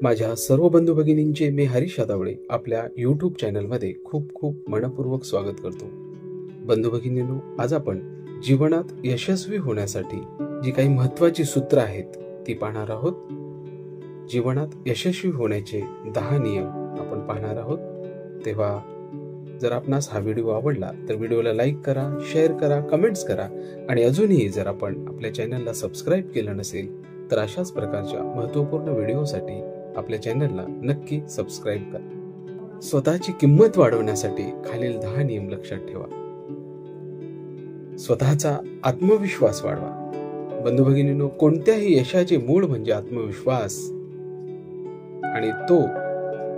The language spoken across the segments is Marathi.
माझ्या सर्व बंधू भगिनींचे मी हरीश आदावळे आपल्या यूट्यूब चॅनलमध्ये खूप खूप मनपूर्वक स्वागत करतो. बंधू भगिनींनो, आज आपण जीवनात यशस्वी होण्यासाठी जी काही महत्त्वाची सूत्र आहेत ती पाहणार आहोत. जीवनात यशस्वी होण्याचे 10 नियम आपण पाहणार आहोत. तेव्हा जर आपणास हा व्हिडिओ आवडला तर व्हिडिओला लाईक करा, शेअर करा, कमेंट्स करा आणि अजूनही जर आपण आपल्या चॅनलला सबस्क्राईब केलं नसेल तर अशाच प्रकारच्या महत्त्वपूर्ण व्हिडिओसाठी आपल्या चॅनलला नक्की सबस्क्राईब करा. स्वतःची किंमत वाढवण्यासाठी खालील 10 नियम लक्षात ठेवा. स्वतःचा आत्मविश्वास वाढवा. बंधू भगिनींनो, कोणत्याही यशाचे मूळ म्हणजे आत्मविश्वास आणि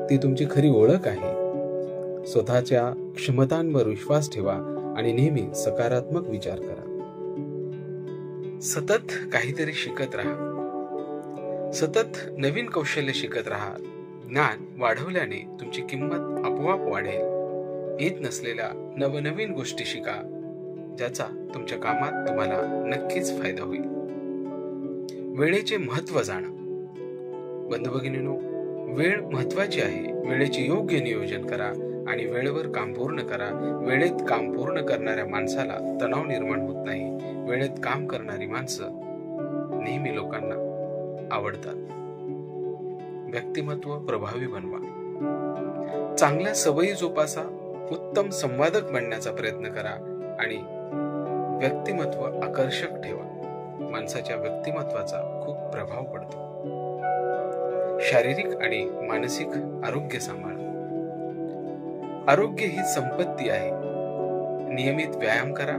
ती तुमची खरी ओळख आहे. स्वतःच्या क्षमतांवर विश्वास ठेवा आणि नेहमी सकारात्मक विचार करा. सतत काहीतरी शिकत राहा. सतत नवीन कौशल्य शिकत राहा. ज्ञान वाढवल्याने तुमची किंमत आपोआप वाढेल. येत नसलेल्या नवनवीन गोष्टी शिका, ज्याचा तुमच्या कामात तुम्हाला नक्कीच फायदा होईल. वेळेचे महत्त्व जाणा. बंधू भगिनींनो, वेळ महत्त्वाची आहे. वेळेचे योग्य नियोजन करा आणि वेळेवर काम पूर्ण करा. वेळेत काम पूर्ण करणाऱ्या माणसाला तणाव निर्माण होत नाही. वेळेत काम करणारी माणसं नेहमी लोकांना आवडतात. व्यक्तिमत्व प्रभावी बनवा. चांगल्या सवयी जोपासा. उत्तम संवादक बनण्याचा प्रयत्न करा आणि व्यक्तिमत्व आकर्षक ठेवा. माणसाच्या व्यक्तिमत्वाचा खूप प्रभाव पडतो. शारीरिक आणि मानसिक आरोग्य सांभाळा. आरोग्य ही संपत्ती आहे. नियमित व्यायाम करा,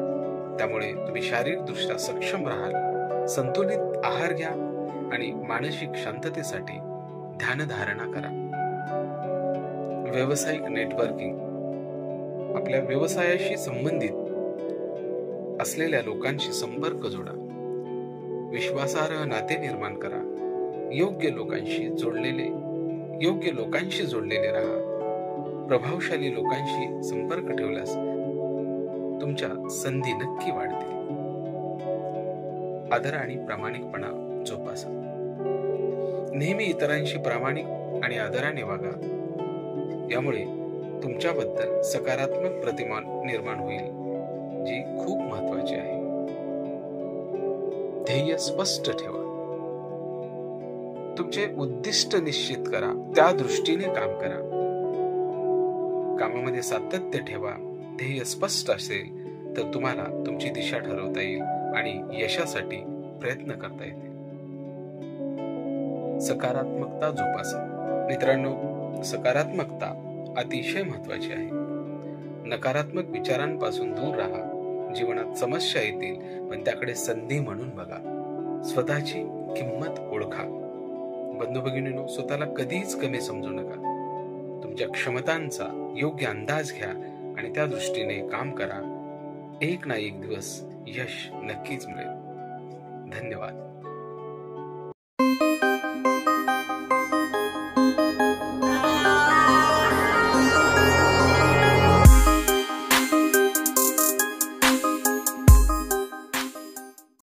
त्यामुळे तुम्ही शारीरिकदृष्ट्या सक्षम राहाल. संतुलित आहार घ्या आणि मानसिक शांततेसाठी ध्यानधारणा करा. व्यावसायिक नेटवर्किंग. आपल्या व्यवसायाशी संबंधित असलेल्या लोकांशी संपर्क जोडा. विश्वासार्ह नाते निर्माण करा. योग्य लोकांशी जोडलेले राहा. प्रभावशाली लोकांशी संपर्क ठेवल्यास तुमच्या संधी नक्की वाढतील. आदर आणि प्रामाणिकपणा जोपासा. नेहमी इतरांशी प्रामाणिक आणि आदराने वागा. यामुळे तुमच्याबद्दल सकारात्मक प्रतिमा निर्माण होईल, जी खूप महत्त्वाची आहे. ध्येय स्पष्ट ठेवा. तुमचे उद्दिष्ट निश्चित करा, त्या दृष्टीने काम करा. कामामध्ये सातत्य ठेवा. ध्येय स्पष्ट असेल तर तुम्हाला तुमची दिशा ठरवता येईल आणि यशासाठी प्रयत्न करता येतील. सकारात्मकता जोपासा. मित्रांनो, सकारात्मकता अतिशय महत्वाची आहे. नकारात्मक विचारांपासून दूर राहा. जीवनात समस्या येतील, पण त्याकडे संधी म्हणून बघा. स्वतःची किंमत ओळखा. बंधू भगिनींनो, स्वतःला कधीच कमी समजू नका. तुमच्या क्षमतांचा योग्य अंदाज घ्या आणि त्या दृष्टीने काम करा. एक ना एक दिवस यश नक्कीच मिळेल. धन्यवाद.